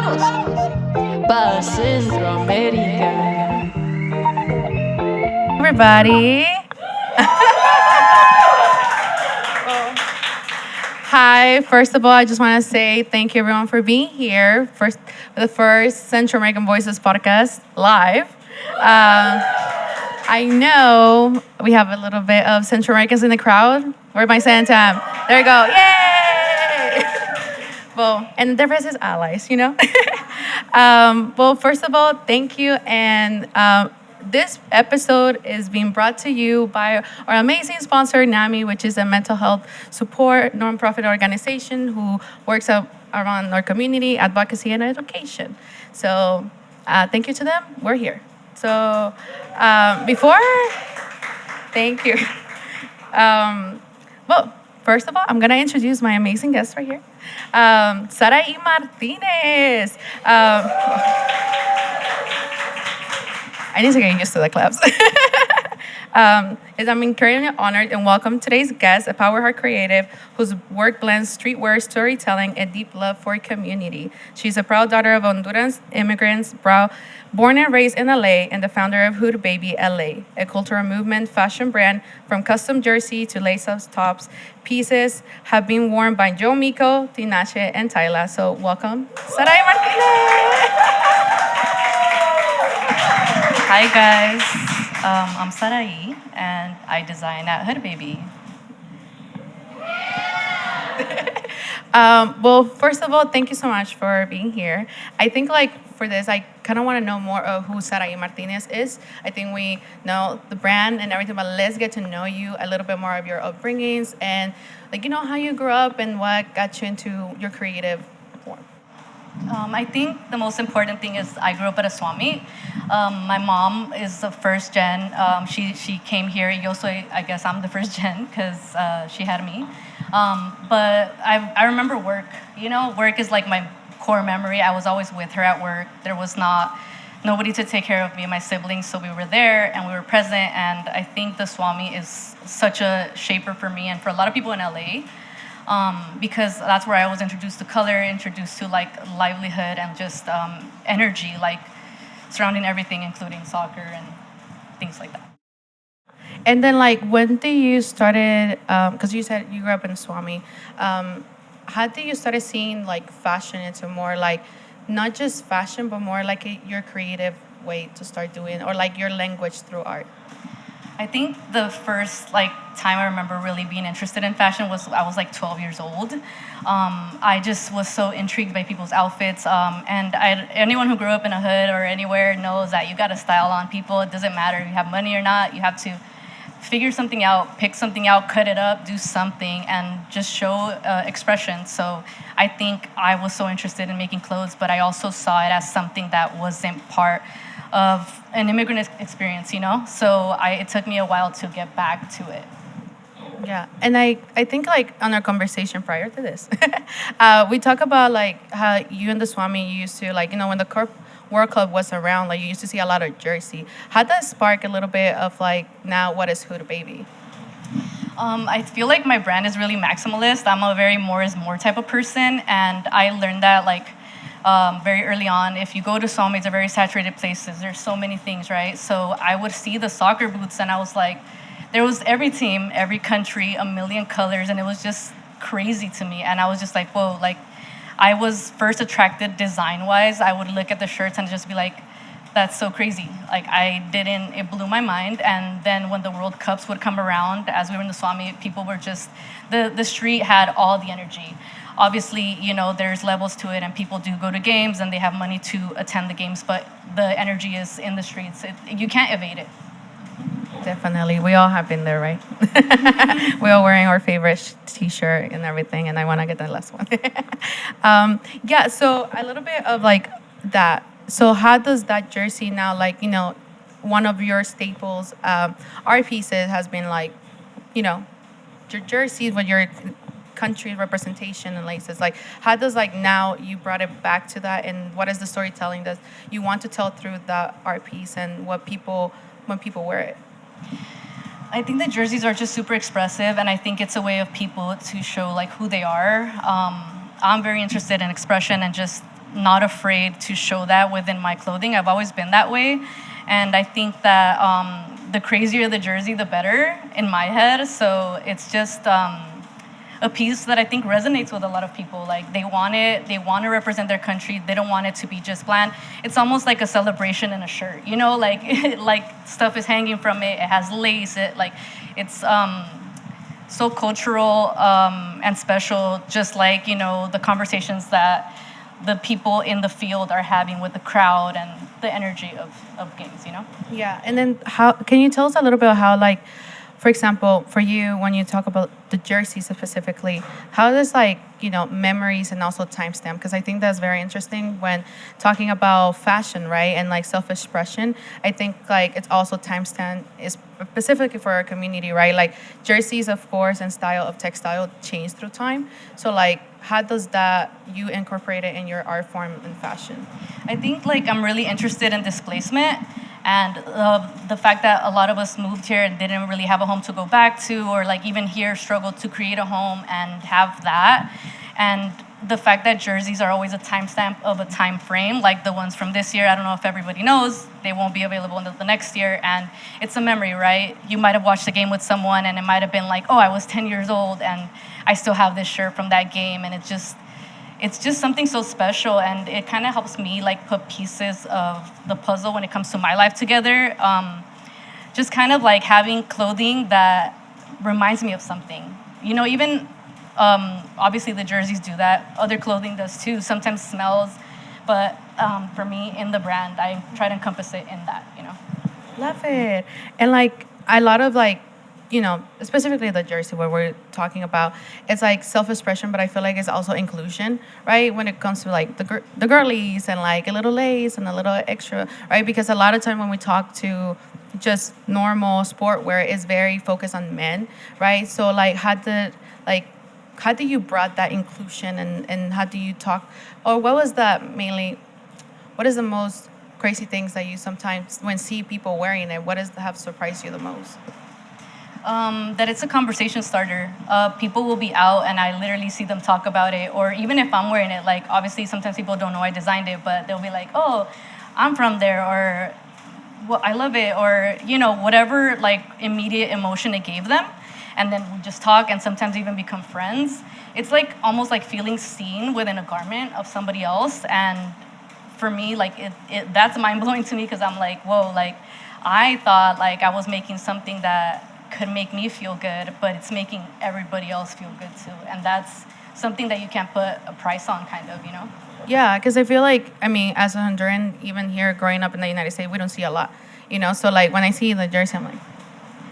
Pa' Centroamérica. Everybody. Hi, first of all, I just want to say thank you everyone for being here for the first Central American Voices podcast live. I know we have a little bit of Central Americans in the crowd. Where's my Santam? There you go. Yay! Well, and the difference is allies, you know? Well, first of all, thank you. And this episode is being brought to you by our amazing sponsor, NAMI, which is a mental health support nonprofit organization who works around our community, advocacy, and education. So thank you to them. We're here. So before, thank you. Well, first of all, I'm going to introduce my amazing guest right here, Saray Martínez. I need to get used to the claps. I'm incredibly honored and welcome today's guest, a power heart creative whose work blends streetwear storytelling and deep love for community. She's a proud daughter of Honduran immigrants, born and raised in LA, and the founder of Hood Baby LA, a cultural movement fashion brand from custom jersey to lace-up tops. Pieces have been worn by Young Miko, and Tyla. So welcome, Saray Martínez. Hi guys, I'm Saray and I design at Hood Baby. Well, first of all, thank you so much for being here. I think like for this, I kind of want to know more of who Saray Martinez is. I think we know the brand and everything, but let's get to know you a little bit more of your upbringings and like how you grew up and what got you into your creative form. I think the most important thing is I grew up at a Swami. My mom is the first gen. She came here. Also, I guess I'm the first gen because she had me. But I remember work. Work is like my core memory. I was always with her at work. There was nobody to take care of me and my siblings, so we were there and we were present. And I think the Swami is such a shaper for me and for a lot of people in LA. Because that's where I was introduced to color, introduced to like livelihood and just energy, like surrounding everything, including soccer and things like that. And then like when did you started? Because you said you grew up in Swami. How did you started seeing like fashion into more like not just fashion, but more like your creative way to start doing or like your language through art? I think the first time I remember really being interested in fashion was I was like 12 years old. I just was so intrigued by people's outfits. Anyone who grew up in a hood or anywhere knows that you got to style on people. It doesn't matter if you have money or not. You have to figure something out, pick something out, cut it up, do something, and just show expression. So I think I was so interested in making clothes, but I also saw it as something that wasn't part of an immigrant experience, So it took me a while to get back to it. Yeah, and I think like on our conversation prior to this, we talk about like how you and the Swami used to like when the World Cup was around, like you used to see a lot of jersey. How does that spark a little bit of like now what is Hood Baby? I feel like my brand is really maximalist. I'm a very more is more type of person, and I learned that very early on. If you go to soulmates, are very saturated places. There's so many things, right? So I would see the soccer boots, and I was like, there was every team, every country, a million colors, and it was just crazy to me. And I was just like, whoa, I was first attracted design-wise. I would look at the shirts and just be like, that's so crazy. It blew my mind. And then when the World Cups would come around, as we were in the Swami, people were just, the street had all the energy. Obviously, there's levels to it and people do go to games and they have money to attend the games, but the energy is in the streets. You can't evade it. Definitely. We all have been there, right? We're all wearing our favorite t-shirt and everything, and I want to get the last one. Yeah, so a little bit of like that. So how does that jersey now, one of your staples, art pieces has been your jerseys with your country representation and laces. Like, how does now you brought it back to that, and what is the storytelling that you want to tell through that art piece and when people wear it? I think the jerseys are just super expressive, and I think it's a way of people to show who they are. I'm very interested in expression and just not afraid to show that within my clothing. I've always been that way. And I think that the crazier the jersey, the better in my head. So it's just a piece that I think resonates with a lot of people. Like they want it, they want to represent their country. They don't want it to be just bland. It's almost like a celebration in a shirt, you know, like like stuff is hanging from it. It has lace. It's so cultural and special, just like, you know, the conversations that the people in the field are having with the crowd and the energy of games, you know? Yeah, and then how can you tell us a little bit how, like, for example, for you when you talk about the jerseys specifically, how does, like, you know, memories and also timestamp? Because I think that's very interesting when talking about fashion, right, and like self-expression. I think like it's also timestamp is specifically for our community, right? Like jerseys, of course, and style of textile change through time. So like, how does that you incorporate it in your art form and fashion? I think like I'm really interested in displacement and the fact that a lot of us moved here and didn't really have a home to go back to, or like even here struggled to create a home and have that. And the fact that jerseys are always a timestamp of a time frame, like the ones from this year. I don't know if everybody knows, they won't be available until the next year. And it's a memory, right? You might have watched the game with someone and it might have been like, oh, I was 10 years old and I still have this shirt from that game. And it's just something so special, and it kind of helps me like put pieces of the puzzle when it comes to my life together. Just kind of like having clothing that reminds me of something. You know, even obviously the jerseys do that. Other clothing does too. Sometimes smells, but for me in the brand, I try to encompass it in that. You know. Love it. And like a lot of like, you know, specifically the jersey where we're talking about, it's like self-expression, but I feel like it's also inclusion, right? When it comes to like the girlies and like a little lace and a little extra, right? Because a lot of time when we talk to just normal sport where it's very focused on men, right? So like how do you brought that inclusion, and how do you talk, or what was that mainly, what is the most crazy things that you sometimes when see people wearing it, what does have surprised you the most? That it's a conversation starter. People will be out and I literally see them talk about it. Or even if I'm wearing it, like obviously sometimes people don't know I designed it, but they'll be like, oh, I'm from there, or well, I love it, or, you know, whatever like immediate emotion it gave them. And then we just talk and sometimes even become friends. It's like almost like feeling seen within a garment of somebody else. And for me, like it that's mind blowing to me, because I'm like, whoa, like I thought like I was making something that could make me feel good, but it's making everybody else feel good too. And that's something that you can't put a price on, kind of, you know? Yeah, because I feel like, I mean, as a Honduran, even here growing up in the United States, we don't see a lot, you know? So like when I see the jersey, I'm like,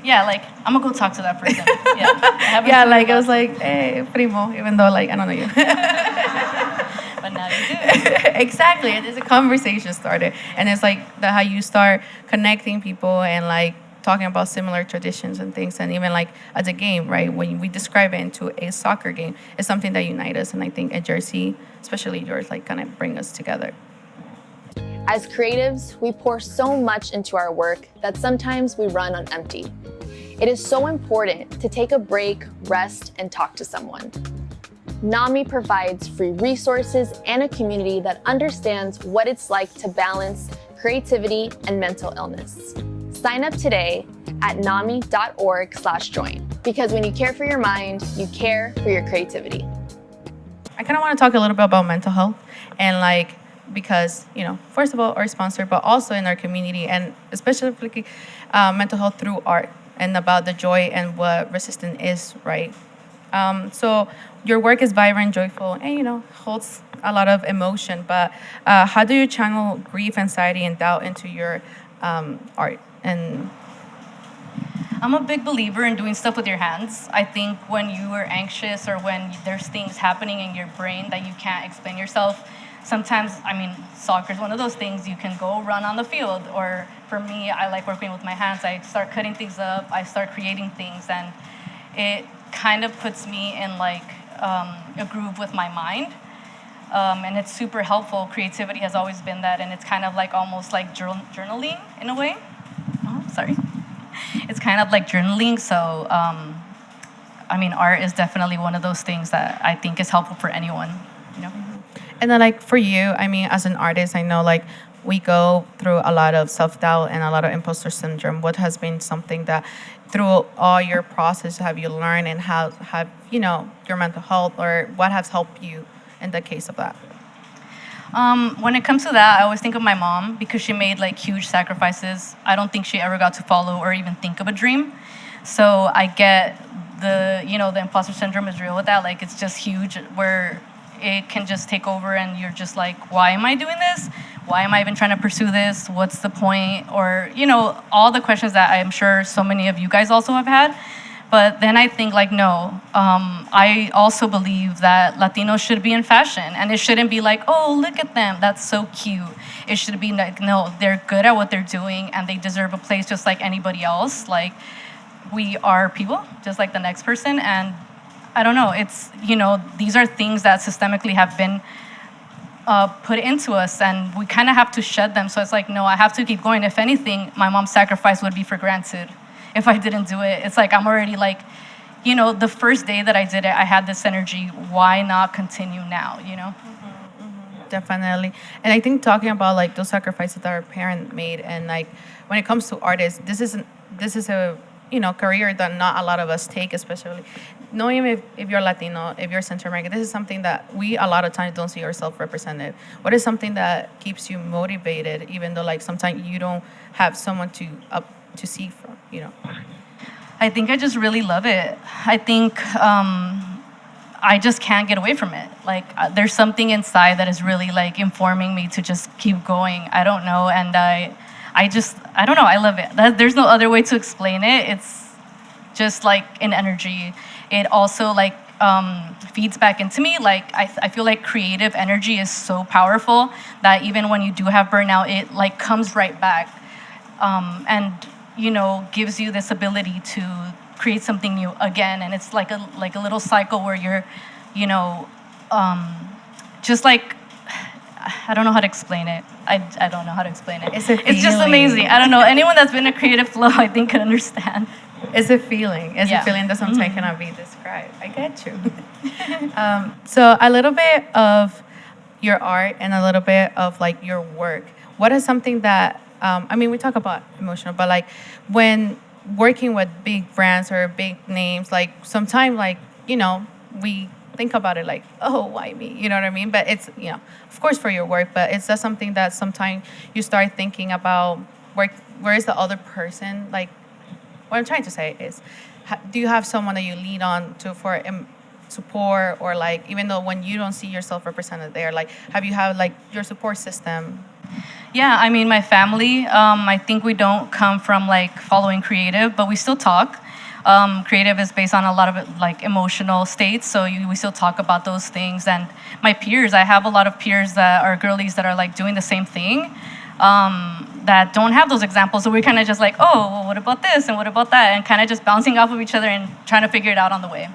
yeah, like I'm gonna go talk to that person. Yeah, yeah, like I was like, hey, primo, even though like I don't know you. But now you do. Exactly, it is a conversation starter, and it's like the how you start connecting people and like talking about similar traditions and things, and even like as a game, right? When we describe it into a soccer game, it's something that unites us, and I think a jersey, especially yours, like kind of bring us together. As creatives, we pour so much into our work that sometimes we run on empty. It is so important to take a break, rest, and talk to someone. NAMI provides free resources and a community that understands what it's like to balance creativity and mental illness. Sign up today at nami.org/join, because when you care for your mind, you care for your creativity. I kind of want to talk a little bit about mental health, and like, because, you know, first of all, our sponsor, but also in our community, and especially mental health through art, and about the joy and what resistance is, right? So your work is vibrant, joyful, and, you know, holds a lot of emotion, but how do you channel grief, anxiety, and doubt into your art? And I'm a big believer in doing stuff with your hands. I think when you are anxious or when there's things happening in your brain that you can't explain yourself, sometimes, I mean, soccer is one of those things. You can go run on the field, or for me, I like working with my hands. I start cutting things up, I start creating things, and it kind of puts me in like a groove with my mind. And it's super helpful. Creativity has always been that, and it's kind of like almost like journaling in a way. Oh, sorry. It's kind of like journaling. So, I mean, art is definitely one of those things that I think is helpful for anyone, you know? And then like for you, I mean, as an artist, I know like we go through a lot of self-doubt and a lot of imposter syndrome. What has been something that through all your process have you learned, and how have, you know, your mental health, or what has helped you in the case of that? When it comes to that, I always think of my mom because she made like huge sacrifices. I don't think she ever got to follow or even think of a dream. So I get the imposter syndrome is real with that. Like it's just huge where it can just take over and you're just like, why am I doing this? Why am I even trying to pursue this? What's the point? Or, all the questions that I'm sure so many of you guys also have had. But then I think like, no, I also believe that Latinos should be in fashion, and it shouldn't be like, oh, look at them, that's so cute. It should be like, no, they're good at what they're doing and they deserve a place just like anybody else. Like we are people, just like the next person. And I don't know, it's, these are things that systemically have been put into us, and we kind of have to shed them. So it's like, no, I have to keep going. If anything, my mom's sacrifice would be for granted if I didn't do it. It's like I'm already like, the first day that I did it, I had this energy. Why not continue now, Definitely. And I think talking about like those sacrifices that our parent made, and like when it comes to artists, this is a career that not a lot of us take, especially knowing if you're Latino, if you're Central American. This is something that we a lot of times don't see ourselves represented. What is something that keeps you motivated, even though like sometimes you don't have someone to see from, I think I just really love it. I think I just can't get away from it. Like therethere's something inside that is really like informing me to just keep going. I don't know, and I don't know. I love it. There's no other way to explain it. It's just like an energy. It also like feeds back into me. Like I feel like creative energy is so powerful that even when you do have burnout, it like comes right back, and gives you this ability to create something new again. And it's like a little cycle where you're, just like, I don't know how to explain it. I don't know how to explain it. It's just amazing. I don't know. Anyone that's been in a creative flow, I think, can understand. It's a feeling. It's Yeah. a feeling that sometimes cannot be described. I get you. So a little bit of your art and a little bit of like your work. What is something that we talk about emotional, but like when working with big brands or big names, like sometimes like we think about it like, oh, why me? You know what I mean? But it's of course for your work, but it's just something that sometimes you start thinking about where is the other person? Like what I'm trying to say is, do you have someone that you lean on to for support, or like even though when you don't see yourself represented there, like have you had like your support system? Yeah, I mean, my family, I think we don't come from like following creative, but we still talk. Creative is based on a lot of like emotional states, so we still talk about those things. And my peers, I have a lot of peers that are girlies that are like doing the same thing, that don't have those examples. So we're kind of just like, oh, well, what about this and what about that? And kind of just bouncing off of each other and trying to figure it out on the way.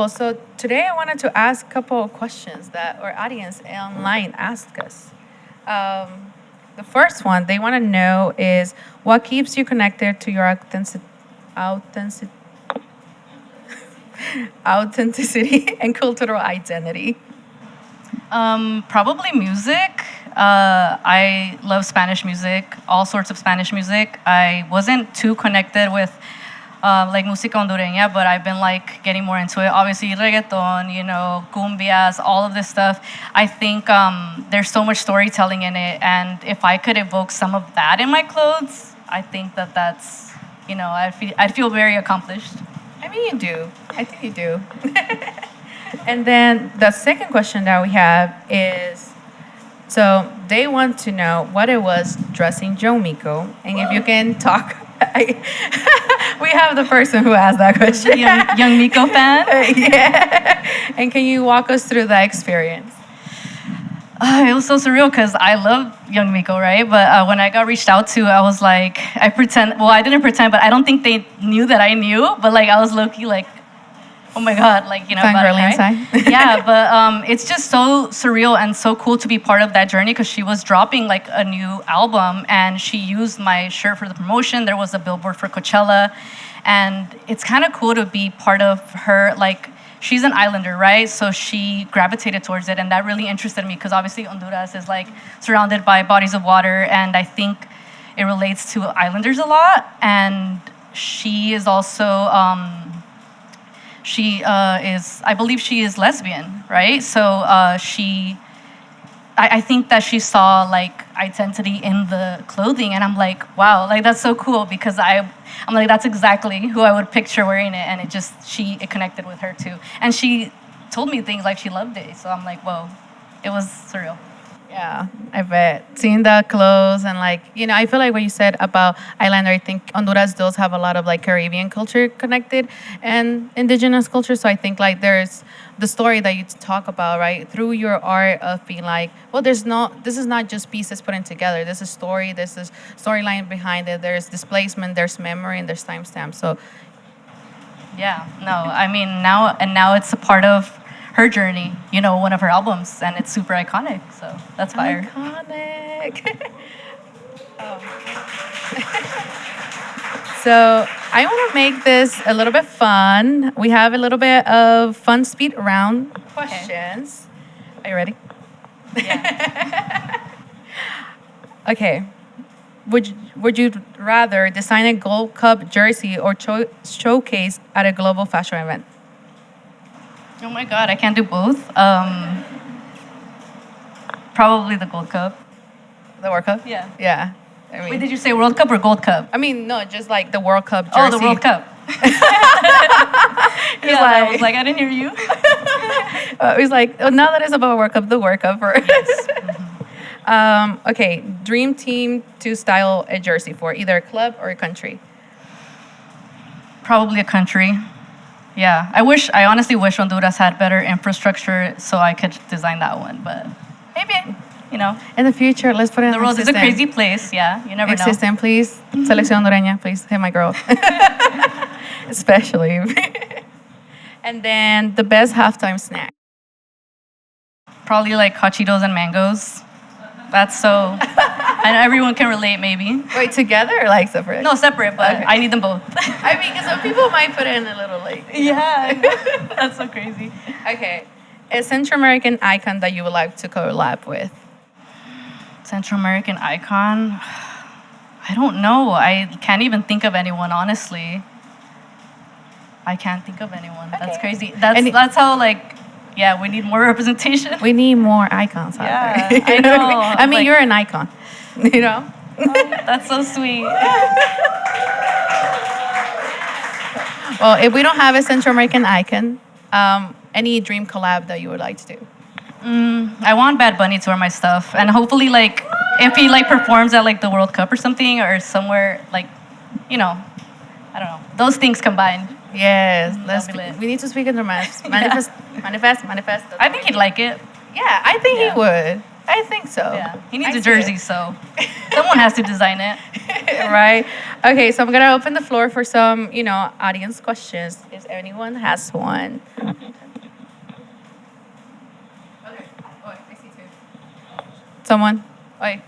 So today I wanted to ask a couple of questions that our audience online asked us. The first one they want to know is, what keeps you connected to your authenticity and cultural identity? Probably music. I love Spanish music, all sorts of Spanish music. I wasn't too connected with like música hondureña, but I've been like getting more into it. Obviously, reggaeton, cumbias, all of this stuff. I think there's so much storytelling in it, and if I could evoke some of that in my clothes, I think that's, I'd feel very accomplished. I mean, you do. I think you do. And then the second question that we have is, so they want to know what it was dressing Young Miko, and if you can talk. We have the person who asked that question. Young Miko fan? Yeah. And can you walk us through that experience? It was so surreal because I love Young Miko, right? But when I got reached out to, I was like, I didn't pretend, but I don't think they knew that I knew. But like, I was low-key like, oh my God, like, Fangirling inside. Yeah, but it's just so surreal and so cool to be part of that journey, because she was dropping like a new album and she used my shirt for the promotion. There was a billboard for Coachella, and it's kind of cool to be part of her like she's an islander, right? So she gravitated towards it, and that really interested me because obviously Honduras is like surrounded by bodies of water, and I think it relates to islanders a lot. And she is also I believe she is lesbian, right? So I think that she saw like identity in the clothing, and I'm like, wow, like that's so cool because I'm like, that's exactly who I would picture wearing it, and it connected with her too, and she told me things like she loved it, so I'm like, whoa, it was surreal. Yeah, I bet. Seeing the clothes and like, I feel like what you said about Islander, I think Honduras does have a lot of like Caribbean culture connected and indigenous culture. So I think like there's the story that you talk about, right? Through your art of being like, well, this is not just pieces put in together. There's a story, there's a storyline behind it. There's displacement, there's memory, and there's timestamp. So Yeah, no, I mean now it's a part of her journey, one of her albums, and it's super iconic. So that's fire. Iconic. So I want to make this a little bit fun. We have a little bit of fun speed round questions. Are you ready? Yeah. Okay. Would you rather design a Gold Cup jersey or showcase at a global fashion event? Oh my God, I can't do both. Probably the Gold Cup. The World Cup? Yeah. Yeah. Wait, did you say World Cup or Gold Cup? I mean, no, just like the World Cup jersey. Oh, the World Cup. Yeah, I was like, I didn't hear you. It was like, oh, now that it's about World Cup, the World Cup. Yes. Okay, dream team to style a jersey for either a club or a country. Probably a country. Yeah, I honestly wish Honduras had better infrastructure so I could design that one, but maybe, In the future, let's put it in the world is a crazy place, yeah, you never know. Existen, please. Selección hondureña, please. Hey, my girl. Especially. And then the best halftime snack. Probably like hot Cheetos and mangoes. That's so, and everyone can relate maybe. Wait, together or like separate? No, separate, but Okay. I need them both. I mean, because some people might put it in a little late. Yeah, I know. That's so crazy. Okay. A Central American icon that you would like to collab with. Central American icon? I don't know. I can't even think of anyone, honestly. I can't think of anyone. Okay. That's crazy. That's how, like, yeah, we need more representation. We need more icons out Yeah, there. I know. I mean, Like- you're an icon, That's so sweet. Well, if we don't have a Central American icon, any dream collab that you would like to do? I want Bad Bunny to wear my stuff, and hopefully, like, if he like performs at like the World Cup or something, or somewhere like, I don't know, those things combined. Yes, That'd be lit. we need to speak in the manifest. I think he'd like it. Yeah, I think Yeah. he would. I think so. Yeah, he needs I a see jersey, it. so someone has to design it. Right. Okay, so I'm gonna open the floor for some, audience questions. If anyone has one. Someone? Oi.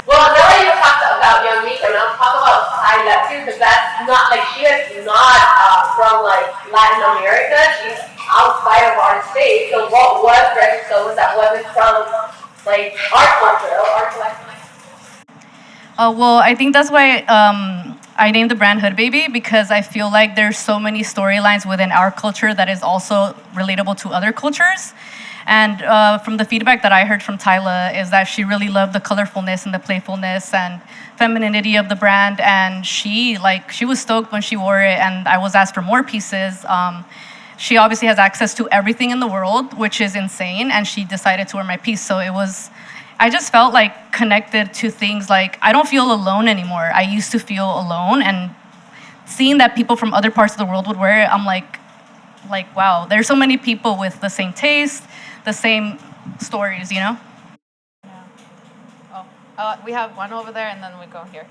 Well, now that you talked about Young Miko, now talk about Tyla too, because that's not like she is not from like Latin America. She's outside of our state. So what was registered was that wasn't from like our culture or our collection. Well, I think that's why I named the brand Hood Baby, because I feel like there's so many storylines within our culture that is also relatable to other cultures. And from the feedback that I heard from Tyla is that she really loved the colorfulness and the playfulness and femininity of the brand. And she was stoked when she wore it, and I was asked for more pieces. She obviously has access to everything in the world, which is insane, and she decided to wear my piece. So I just felt like connected to things like, I don't feel alone anymore. I used to feel alone, and seeing that people from other parts of the world would wear it, I'm like, wow, there's so many people with the same taste, the same stories, We have one over there, and then we go here.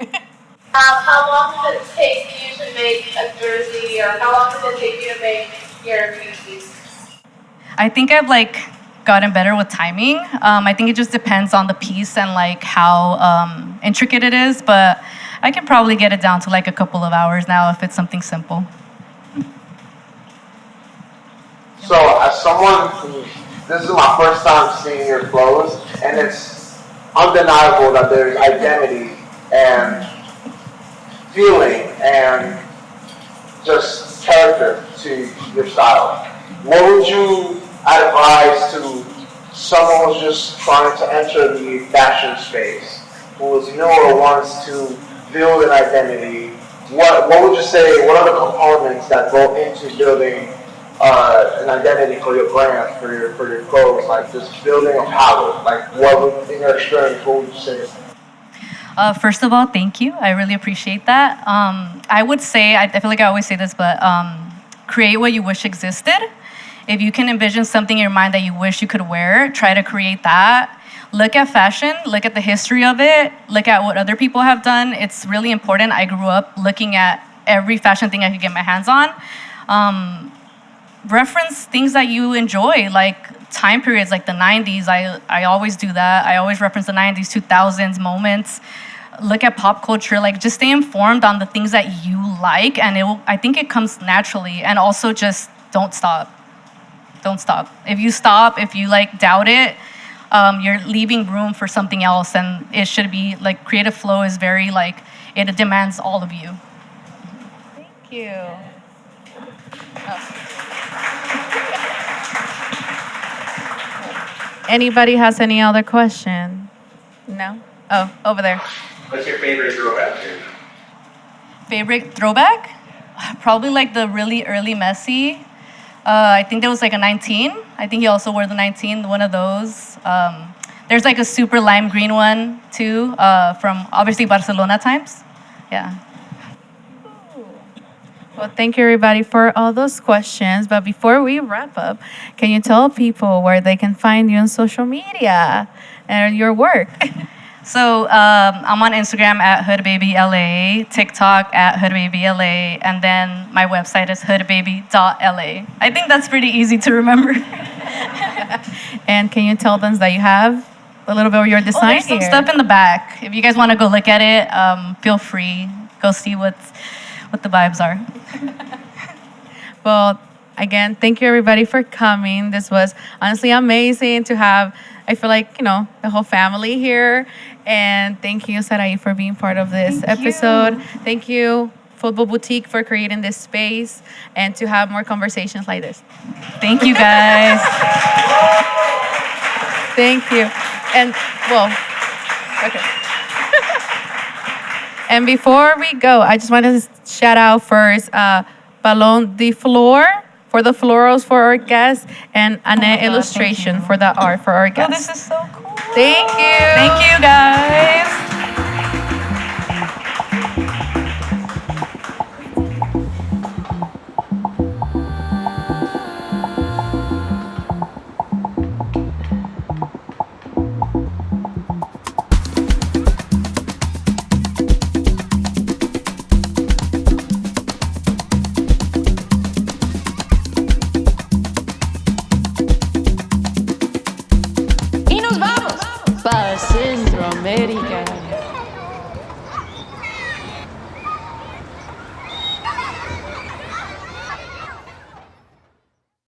How long does it take you to make a jersey, or how long does it take you to make your pieces? I think I've gotten better with timing. I think it just depends on the piece and how intricate it is, but I can probably get it down to a couple of hours now if it's something simple. So someone who, this is my first time seeing your clothes, and it's undeniable that there's identity and feeling and just character to your style. What would you advise to someone who's just trying to enter the fashion space, who is new or wants to build an identity? What would you say, what are the components that go into building an identity for your brand, for your clothes, like just building a palette? Like in your experience, what would you say? First of all, thank you. I really appreciate that. I would say, I feel like I always say this, but create what you wish existed. If you can envision something in your mind that you wish you could wear, try to create that. Look at fashion, look at the history of it, look at what other people have done. It's really important. I grew up looking at every fashion thing I could get my hands on. Reference things that you enjoy, like time periods like the 90s. I always do that. I always reference the 90s, 2000s moments. Look at pop culture, like just stay informed on the things that you like, and I think it comes naturally. And also just don't stop. Don't stop. If you stop, if you like doubt it, you're leaving room for something else, and it should be like creative flow is very like, it demands all of you. Thank you. Anybody has any other question? No? Oh, over there. What's your favorite throwback, dude? Favorite throwback? Probably like the really early Messi. I think there was like a 19. I think he also wore the 19, one of those. There's like a super lime green one too, from obviously Barcelona times. Yeah. Well, thank you everybody for all those questions. But before we wrap up, can you tell people where they can find you on social media and your work? So I'm on Instagram at hoodbabyla, TikTok at hoodbabyla, and then my website is hoodbaby.la. I think that's pretty easy to remember. And can you tell them that you have a little bit of your design There's some here? stuff in the back. If you guys want to go look at it, feel free. Go see what the vibes are. Well, again, thank you everybody for coming. This was honestly amazing to have, I feel like, the whole family here. And thank you, Saray, for being part of this episode. Thank you, Football Boutique, for creating this space and to have more conversations like this. Thank you, guys. Thank you. And, okay. And before we go, I just want to shout out first Balón de Flor for the florals for our guests, and Annette Illustration for the art for our guests. This is so cool. Thank you. Thank you, guys. Para Centroamérica.